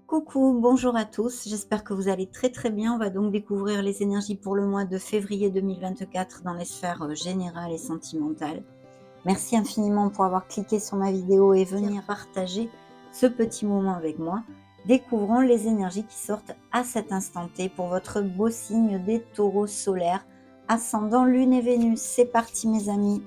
Coucou, bonjour à tous, j'espère que vous allez très très bien. On va donc découvrir les énergies pour le mois de février 2024 dans les sphères générales et sentimentales. Merci infiniment pour avoir cliqué sur ma vidéo et venir partager ce petit moment avec moi. Découvrons les énergies qui sortent à cet instant T pour votre beau signe des taureaux solaires, ascendant Lune et Vénus. C'est parti mes amis.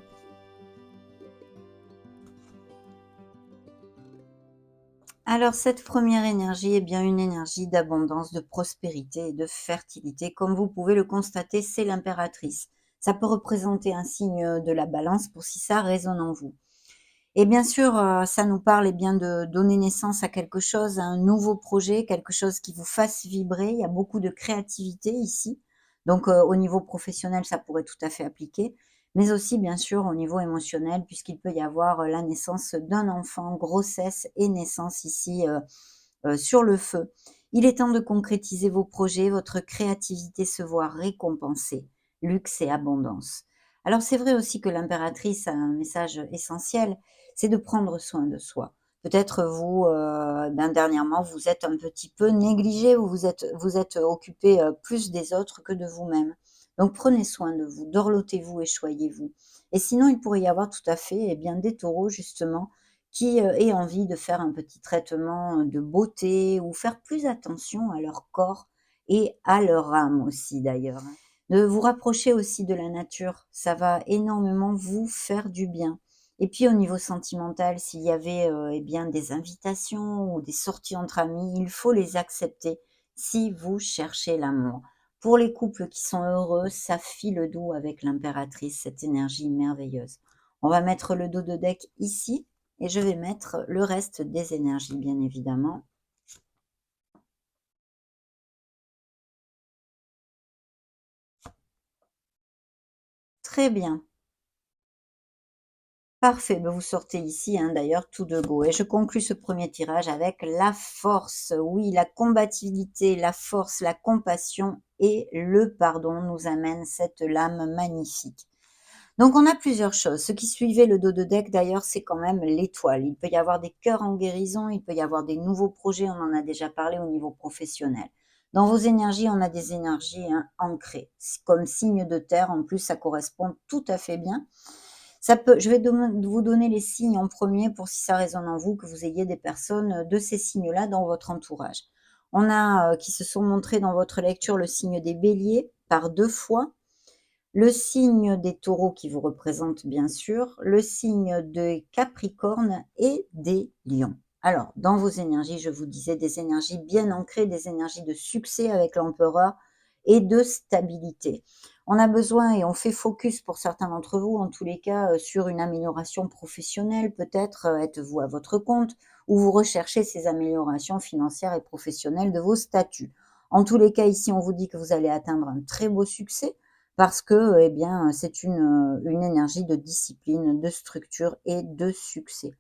Alors cette première énergie est bien une énergie d'abondance, de prospérité et de fertilité. Comme vous pouvez le constater, c'est l'impératrice. Ça peut représenter un signe de la balance pour si ça résonne en vous. Et bien sûr, ça nous parle bien de donner naissance à quelque chose, à un nouveau projet, quelque chose qui vous fasse vibrer. Il y a beaucoup de créativité ici. Donc au niveau professionnel, ça pourrait tout à fait appliquer, mais aussi bien sûr au niveau émotionnel puisqu'il peut y avoir, la naissance d'un enfant, grossesse et naissance ici, sur le feu. Il est temps de concrétiser vos projets, votre créativité se voit récompensée, luxe et abondance. Alors c'est vrai aussi que l'impératrice a un message essentiel, c'est de prendre soin de soi. Peut-être vous, dernièrement, vous êtes un petit peu négligé ou vous êtes occupé, plus des autres que de vous-même. Donc prenez soin de vous, dorlotez-vous et choyez-vous. Et sinon, il pourrait y avoir tout à fait, bien, des taureaux justement qui, aient envie de faire un petit traitement, de beauté ou faire plus attention à leur corps et à leur âme aussi d'ailleurs, hein. De vous rapprocher aussi de la nature, ça va énormément vous faire du bien. Et puis au niveau sentimental, s'il y avait, bien des invitations ou des sorties entre amis, il faut les accepter si vous cherchez l'amour. Pour les couples qui sont heureux, ça file doux avec l'impératrice, cette énergie merveilleuse. On va mettre le dos de deck ici et je vais mettre le reste des énergies, bien évidemment. Très bien. Parfait, ben vous sortez ici, hein, d'ailleurs, tout de go. Et je conclus ce premier tirage avec la force. Oui, la combativité, la force, la compassion et le pardon nous amènent cette lame magnifique. Donc, on a plusieurs choses. Ce qui suivait le dos de deck, d'ailleurs, c'est quand même l'étoile. Il peut y avoir des cœurs en guérison, il peut y avoir des nouveaux projets, on en a déjà parlé au niveau professionnel. Dans vos énergies, on a des énergies, hein, ancrées. Comme signe de terre, en plus, ça correspond tout à fait bien. Je vais vous donner les signes en premier pour si ça résonne en vous, que vous ayez des personnes de ces signes-là dans votre entourage. On a qui se sont montrés dans votre lecture le signe des béliers par 2 fois, le signe des taureaux qui vous représente bien sûr, le signe des capricornes et des lions. Alors, dans vos énergies, je vous disais des énergies bien ancrées, des énergies de succès avec l'empereur et de stabilité. On a besoin et on fait focus pour certains d'entre vous, en tous les cas, sur une amélioration professionnelle. Peut-être êtes-vous à votre compte ou vous recherchez ces améliorations financières et professionnelles de vos statuts. En tous les cas, ici, on vous dit que vous allez atteindre un très beau succès parce que, eh bien, c'est une énergie de discipline, de structure et de succès.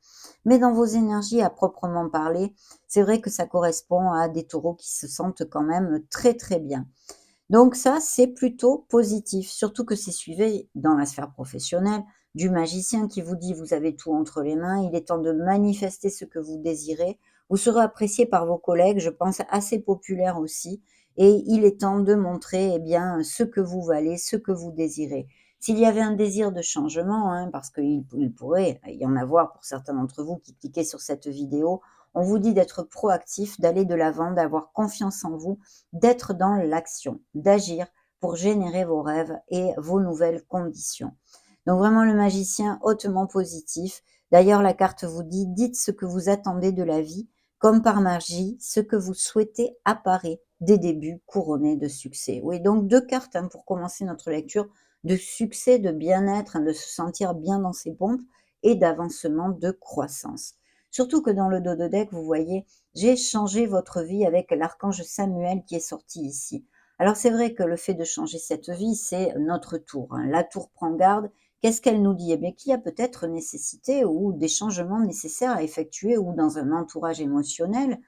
Mais dans vos énergies à proprement parler, c'est vrai que ça correspond à des taureaux qui se sentent quand même très, très bien. Donc ça, c'est plutôt positif, surtout que c'est suivi dans la sphère professionnelle du magicien qui vous dit: «Vous avez tout entre les mains, il est temps de manifester ce que vous désirez». Vous serez apprécié par vos collègues, je pense assez populaire aussi, et il est temps de montrer, eh bien, ce que vous valez, ce que vous désirez. S'il y avait un désir de changement, hein, parce qu'il pourrait y en avoir pour certains d'entre vous qui cliquez sur cette vidéo, on vous dit d'être proactif, d'aller de l'avant, d'avoir confiance en vous, d'être dans l'action, d'agir pour générer vos rêves et vos nouvelles conditions. Donc vraiment le magicien hautement positif. D'ailleurs, la carte vous dit: dites ce que vous attendez de la vie. Comme par magie, ce que vous souhaitez apparaît. Des débuts couronnés de succès. Oui, donc 2 cartes, hein, pour commencer notre lecture, de succès, de bien-être, hein, de se sentir bien dans ses pompes et d'avancement, de croissance. Surtout que dans le dos de deck, vous voyez, j'ai changé votre vie avec l'archange Samuel qui est sorti ici. Alors c'est vrai que le fait de changer cette vie, c'est notre tour, hein. La tour prend garde. Qu'est-ce qu'elle nous dit? Eh bien, qu'il y a peut-être nécessité ou des changements nécessaires à effectuer ou dans un entourage émotionnel,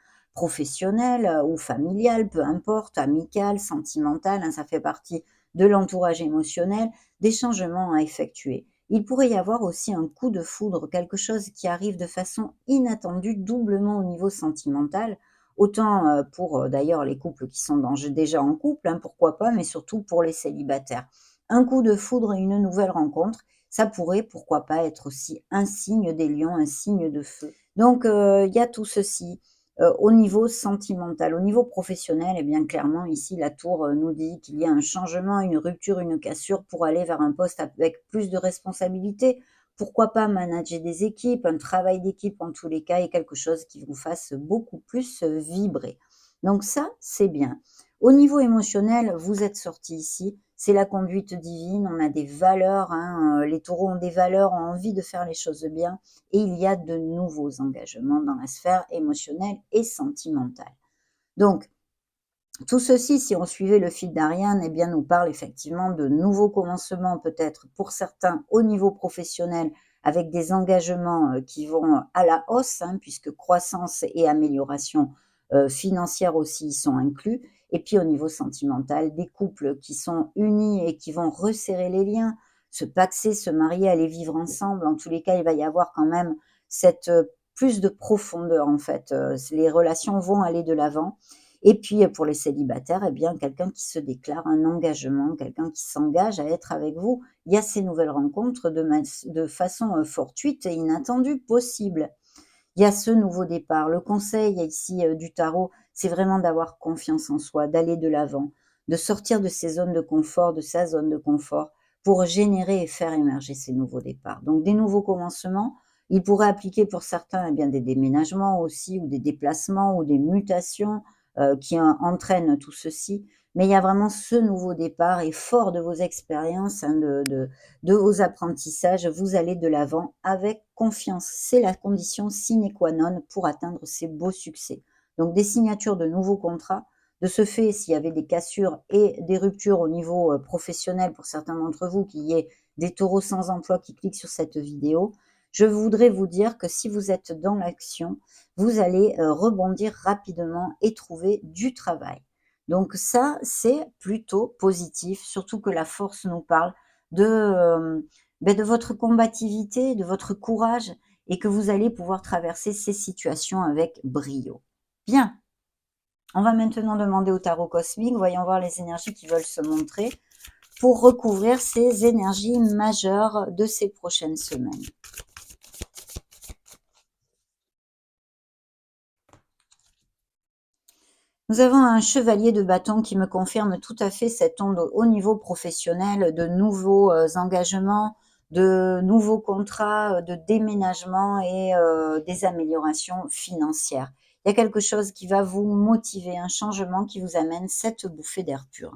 professionnel ou familial, peu importe, amical, sentimental, hein, ça fait partie de l'entourage émotionnel, des changements à effectuer. Il pourrait y avoir aussi un coup de foudre, quelque chose qui arrive de façon inattendue, doublement au niveau sentimental, autant pour d'ailleurs les couples qui sont déjà en couple, hein, pourquoi pas, mais surtout pour les célibataires. Un coup de foudre et une nouvelle rencontre, ça pourrait, pourquoi pas, être aussi un signe des lions, un signe de feu. Donc, il y a tout ceci, au niveau sentimental. Au niveau professionnel, eh bien, clairement, ici, la tour, nous dit qu'il y a un changement, une rupture, une cassure pour aller vers un poste avec plus de responsabilités. Pourquoi pas manager des équipes, un travail d'équipe en tous les cas et quelque chose qui vous fasse beaucoup plus, vibrer. Donc ça, c'est bien. Au niveau émotionnel, vous êtes sortis ici, c'est la conduite divine, on a des valeurs, hein, les taureaux ont des valeurs, ont envie de faire les choses bien et il y a de nouveaux engagements dans la sphère émotionnelle et sentimentale. Donc, tout ceci, si on suivait le fil d'Ariane, eh bien, nous parle effectivement de nouveaux commencements, peut-être pour certains au niveau professionnel, avec des engagements qui vont à la hausse, hein, puisque croissance et amélioration financière aussi y sont inclus. Et puis au niveau sentimental, des couples qui sont unis et qui vont resserrer les liens, se paxer, se marier, aller vivre ensemble. En tous les cas, il va y avoir quand même cette plus de profondeur en fait. Les relations vont aller de l'avant. Et puis, pour les célibataires, eh bien, quelqu'un qui se déclare un engagement, quelqu'un qui s'engage à être avec vous. Il y a ces nouvelles rencontres de façon fortuite et inattendue possible. Il y a ce nouveau départ. Le conseil ici du tarot, c'est vraiment d'avoir confiance en soi, d'aller de l'avant, de sortir de ses zones de confort, de sa zone de confort, pour générer et faire émerger ces nouveaux départs. Donc des nouveaux commencements, il pourrait appliquer pour certains eh bien, des déménagements aussi, ou des déplacements, ou des mutations qui entraînent tout ceci. Mais il y a vraiment ce nouveau départ et fort de vos expériences, hein, de vos apprentissages, vous allez de l'avant avec confiance. C'est la condition sine qua non pour atteindre ces beaux succès. Donc des signatures de nouveaux contrats. De ce fait, s'il y avait des cassures et des ruptures au niveau professionnel pour certains d'entre vous, qu'il y ait des taureaux sans emploi qui cliquent sur cette vidéo, je voudrais vous dire que si vous êtes dans l'action, vous allez rebondir rapidement et trouver du travail. Donc ça, c'est plutôt positif, surtout que la force nous parle de, de votre combativité, de votre courage et que vous allez pouvoir traverser ces situations avec brio. Bien, on va maintenant demander au tarot cosmique, voyons voir les énergies qui veulent se montrer pour recouvrir ces énergies majeures de ces prochaines semaines. Nous avons un chevalier de bâton qui me confirme tout à fait cette onde au niveau professionnel, de nouveaux engagements, de nouveaux contrats, de déménagement et des améliorations financières. Il y a quelque chose qui va vous motiver, un changement qui vous amène cette bouffée d'air pur.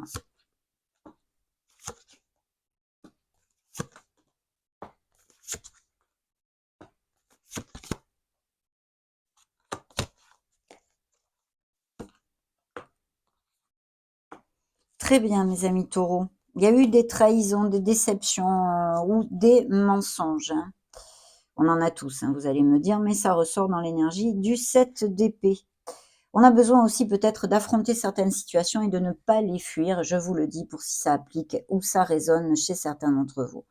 Très bien, mes amis taureaux. Il y a eu des trahisons, des déceptions ou des mensonges, hein. On en a tous, hein, vous allez me dire, mais ça ressort dans l'énergie du 7 d'épée. On a besoin aussi peut-être d'affronter certaines situations et de ne pas les fuir, je vous le dis, pour si ça applique ou ça résonne chez certains d'entre vous.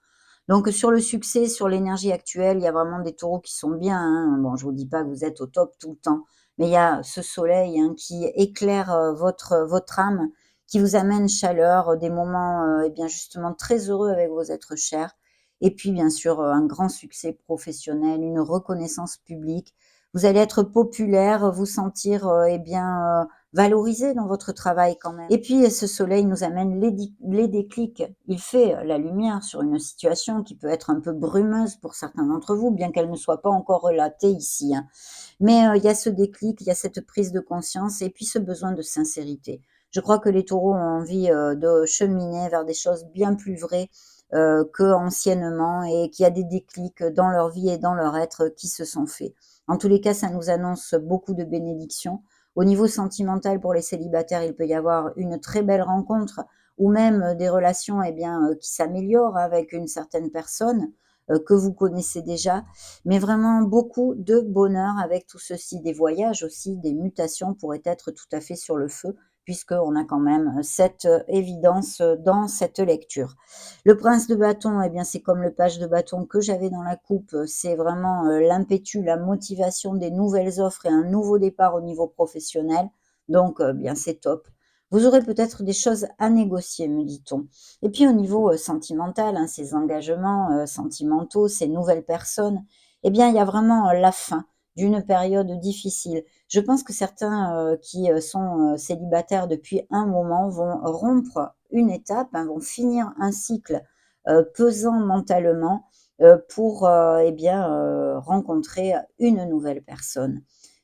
Donc sur le succès, sur l'énergie actuelle, il y a vraiment des taureaux qui sont bien, hein. Bon, je vous dis pas que vous êtes au top tout le temps, mais il y a ce soleil, hein, qui éclaire votre âme, qui vous amène chaleur, des moments eh bien justement très heureux avec vos êtres chers. Et puis bien sûr, un grand succès professionnel, une reconnaissance publique. Vous allez être populaire, vous sentir eh bien valorisé dans votre travail quand même. Et puis ce soleil nous amène les déclics. Il fait la lumière sur une situation qui peut être un peu brumeuse pour certains d'entre vous, bien qu'elle ne soit pas encore relatée ici, hein. Mais il y a ce déclic, il y a cette prise de conscience et puis ce besoin de sincérité. Je crois que les taureaux ont envie de cheminer vers des choses bien plus vraies qu'anciennement et qu'il y a des déclics dans leur vie et dans leur être qui se sont faits. En tous les cas, ça nous annonce beaucoup de bénédictions. Au niveau sentimental, pour les célibataires, il peut y avoir une très belle rencontre ou même des relations eh bien, qui s'améliorent avec une certaine personne. que vous connaissez déjà, mais vraiment beaucoup de bonheur avec tout ceci. Des voyages aussi, des mutations pourraient être tout à fait sur le feu, puisqu'on a quand même cette évidence dans cette lecture. Le prince de bâton, eh bien, c'est comme le page de bâton que j'avais dans la coupe, c'est vraiment l'impétu, la motivation des nouvelles offres et un nouveau départ au niveau professionnel. Donc, bien, c'est top. Vous aurez peut-être des choses à négocier, me dit-on. Et puis au niveau sentimental, hein, ces engagements sentimentaux, ces nouvelles personnes, eh bien, il y a vraiment la fin d'une période difficile. Je pense que certains qui sont célibataires depuis un moment vont rompre une étape, hein, vont finir un cycle pesant mentalement pour eh bien, rencontrer une nouvelle personne.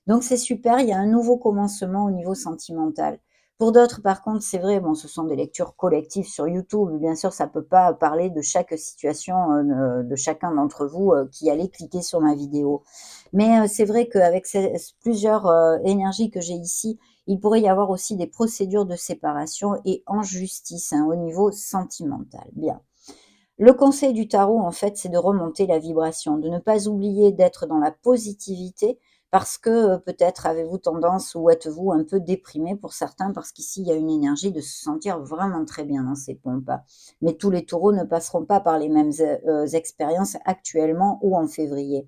Donc c'est super, il y a un nouveau commencement au niveau sentimental. Pour d'autres, par contre, c'est vrai, bon, ce sont des lectures collectives sur YouTube. Bien sûr, ça ne peut pas parler de chaque situation de chacun d'entre vous qui allez cliquer sur ma vidéo. Mais c'est vrai qu'avec plusieurs énergies que j'ai ici, il pourrait y avoir aussi des procédures de séparation et en justice hein, au niveau sentimental. Bien. Le conseil du tarot, en fait, c'est de remonter la vibration, de ne pas oublier d'être dans la positivité parce que peut-être avez-vous tendance ou êtes-vous un peu déprimé pour certains parce qu'ici, il y a une énergie de se sentir vraiment très bien dans ces pompes. Mais tous les taureaux ne passeront pas par les mêmes expériences actuellement ou en février.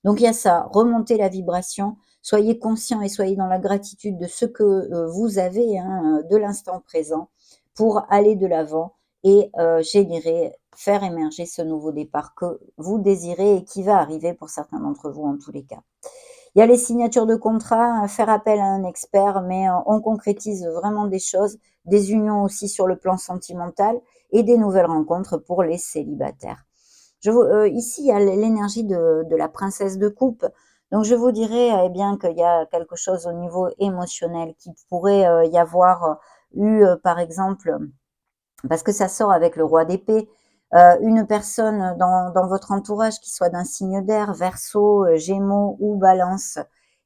Donc il y a ça, remonter la vibration, soyez conscient et soyez dans la gratitude de ce que vous avez, hein, de l'instant présent pour aller de l'avant et générer, faire émerger ce nouveau départ que vous désirez et qui va arriver pour certains d'entre vous en tous les cas. Il y a les signatures de contrat, faire appel à un expert, mais on concrétise vraiment des choses, des unions aussi sur le plan sentimental et des nouvelles rencontres pour les célibataires. Ici, il y a l'énergie de la princesse de coupe. Donc, je vous dirais eh bien qu'il y a quelque chose au niveau émotionnel qui pourrait y avoir eu, par exemple, parce que ça sort avec le roi d'épée, une personne dans votre entourage qui soit d'un signe d'air, Verseau, Gémeaux ou Balance,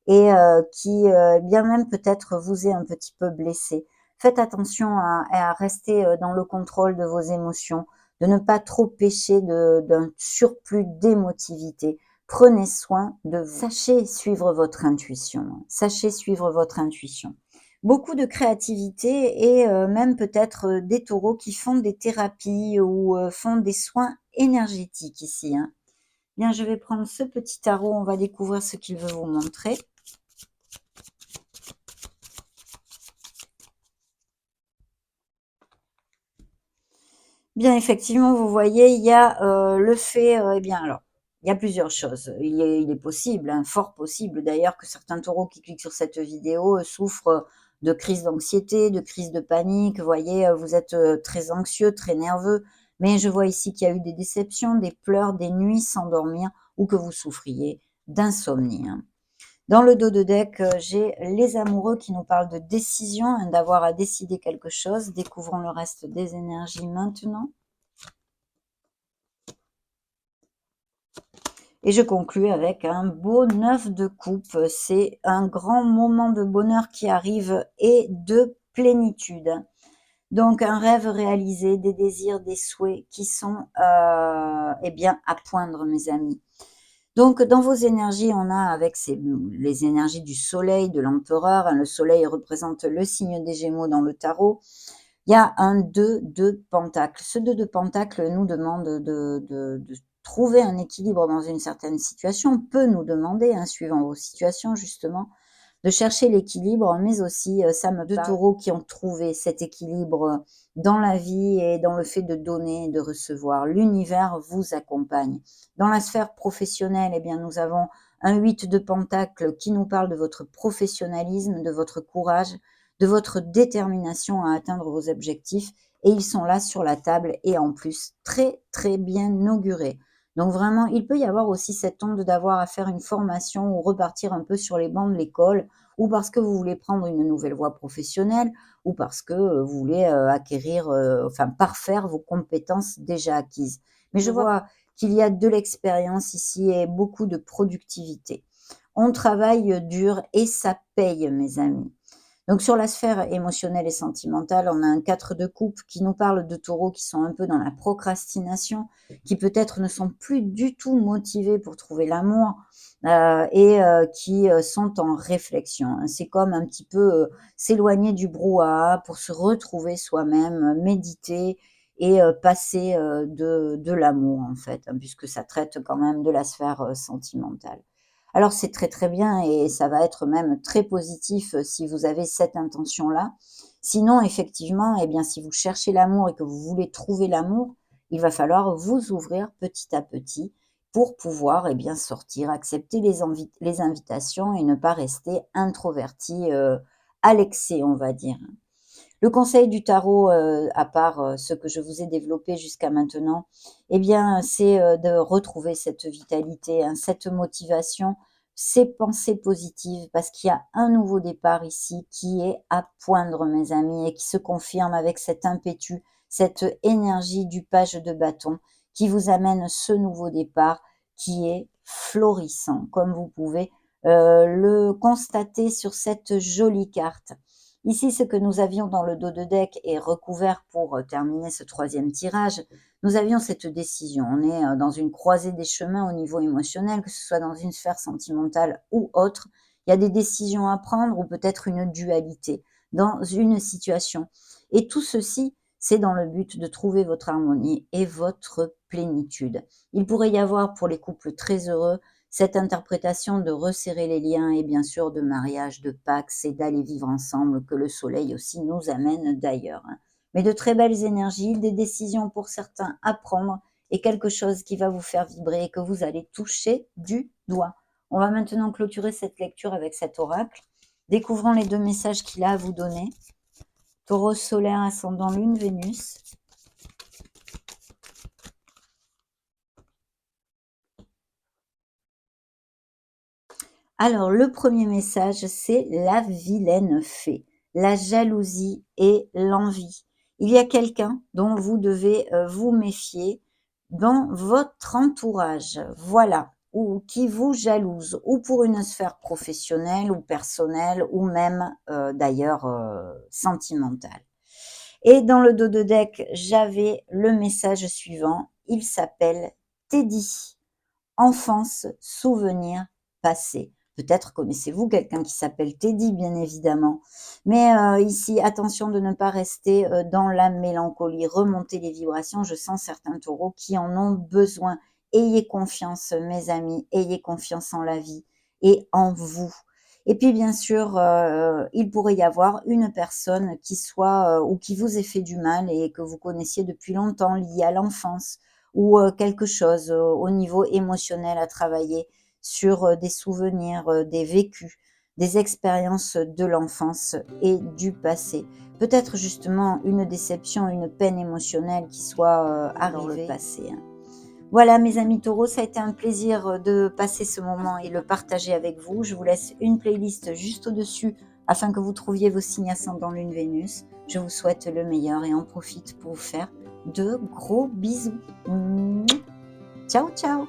et qui bien même peut-être vous est un petit peu blessé. Faites attention à rester dans le contrôle de vos émotions, de ne pas trop pécher d'un surplus d'émotivité. Prenez soin de vous. Sachez suivre votre intuition. Sachez suivre votre intuition. Beaucoup de créativité et même peut-être des taureaux qui font des thérapies ou font des soins énergétiques ici, hein. Bien, je vais prendre ce petit tarot, on va découvrir ce qu'il veut vous montrer. Bien, effectivement, vous voyez, il y a le fait, eh bien alors, il y a plusieurs choses. Il est possible, hein, fort possible d'ailleurs que certains taureaux qui cliquent sur cette vidéo souffrent de crises d'anxiété, de crises de panique. Vous voyez, vous êtes très anxieux, très nerveux, mais je vois ici qu'il y a eu des déceptions, des pleurs, des nuits sans dormir ou que vous souffriez d'insomnie, hein. Dans le dos de deck, j'ai les amoureux qui nous parlent de décision, hein, d'avoir à décider quelque chose. Découvrons le reste des énergies maintenant. Et je conclus avec un beau 9 de coupe. C'est un grand moment de bonheur qui arrive et de plénitude. Donc un rêve réalisé, des désirs, des souhaits qui sont eh bien à poindre, mes amis. Donc dans vos énergies, on a avec les énergies du soleil, de l'empereur, hein, le soleil représente le signe des Gémeaux dans le tarot. Il y a un 2 de pentacle. Ce 2 de pentacle nous demande de trouver un équilibre dans une certaine situation, peut nous demander, hein, suivant vos situations justement, de chercher l'équilibre, mais aussi ça me parle de taureaux qui ont trouvé cet équilibre dans la vie et dans le fait de donner et de recevoir. L'univers vous accompagne. Dans la sphère professionnelle, eh bien, nous avons un 8 de pentacle qui nous parle de votre professionnalisme, de votre courage, de votre détermination à atteindre vos objectifs. Et ils sont là sur la table et en plus très très bien augurés. Donc vraiment, il peut y avoir aussi cette onde d'avoir à faire une formation ou repartir un peu sur les bancs de l'école, ou parce que vous voulez prendre une nouvelle voie professionnelle, ou parce que vous voulez acquérir, enfin parfaire vos compétences déjà acquises. Mais je vois qu'il y a de l'expérience ici et beaucoup de productivité. On travaille dur et ça paye, mes amis. Donc sur la sphère émotionnelle et sentimentale, on a un 4 de coupe qui nous parle de taureaux qui sont un peu dans la procrastination, qui peut-être ne sont plus du tout motivés pour trouver l'amour, qui, sont en réflexion, hein. C'est comme un petit peu, s'éloigner du brouhaha pour se retrouver soi-même, méditer et passer, de l'amour en fait, hein, puisque ça traite quand même de la sphère, sentimentale. Alors c'est très, très bien et ça va être même très positif, si vous avez cette intention-là. Sinon effectivement, eh bien, si vous cherchez l'amour et que vous voulez trouver l'amour, il va falloir vous ouvrir petit à petit pour pouvoir, eh bien, sortir, accepter les invitations et ne pas rester introverti, à l'excès, on va dire. Le conseil du tarot, à part, ce que je vous ai développé jusqu'à maintenant, eh bien, c'est, de retrouver cette vitalité, hein, cette motivation, ces pensées positives, parce qu'il y a un nouveau départ ici qui est à poindre, mes amis, et qui se confirme avec cet impétu, cette énergie du page de bâton qui vous amène ce nouveau départ qui est florissant, comme vous pouvez, le constater sur cette jolie carte. Ici, ce que nous avions dans le dos de deck est recouvert pour terminer ce troisième tirage. Nous avions cette décision. On est dans une croisée des chemins au niveau émotionnel, que ce soit dans une sphère sentimentale ou autre. Il y a des décisions à prendre ou peut-être une dualité dans une situation. Et tout ceci, c'est dans le but de trouver votre harmonie et votre plénitude. Il pourrait y avoir pour les couples très heureux cette interprétation de resserrer les liens et bien sûr de mariage, de Pax et d'aller vivre ensemble que le soleil aussi nous amène d'ailleurs, hein. Mais de très belles énergies, des décisions pour certains à prendre et quelque chose qui va vous faire vibrer et que vous allez toucher du doigt. On va maintenant clôturer cette lecture avec cet oracle. Découvrons les 2 messages qu'il a à vous donner. Taureau solaire, ascendant Lune, Vénus. Alors, le premier message, c'est la vilaine fée, la jalousie et l'envie. Il y a quelqu'un dont vous devez vous méfier dans votre entourage, voilà, ou qui vous jalouse, ou pour une sphère professionnelle ou personnelle, ou même d'ailleurs sentimentale. Et dans le dos de deck, j'avais le message suivant, il s'appelle Teddy. Enfance, souvenirs, passé. Peut-être connaissez-vous quelqu'un qui s'appelle Teddy, bien évidemment. Mais ici, attention de ne pas rester dans la mélancolie. Remonter les vibrations. Je sens certains taureaux qui en ont besoin. Ayez confiance, mes amis. Ayez confiance en la vie et en vous. Et puis, bien sûr, il pourrait y avoir une personne qui soit ou qui vous ait fait du mal et que vous connaissiez depuis longtemps, liée à l'enfance ou quelque chose au niveau émotionnel à travailler sur des souvenirs, des vécus, des expériences de l'enfance et du passé. Peut-être justement une déception, une peine émotionnelle qui soit arrivée dans le passé, hein. Voilà mes amis taureaux, ça a été un plaisir de passer ce moment et le partager avec vous. Je vous laisse une playlist juste au-dessus afin que vous trouviez vos signes ascendant Lune Vénus. Je vous souhaite le meilleur et en profite pour vous faire de gros bisous. Ciao, ciao!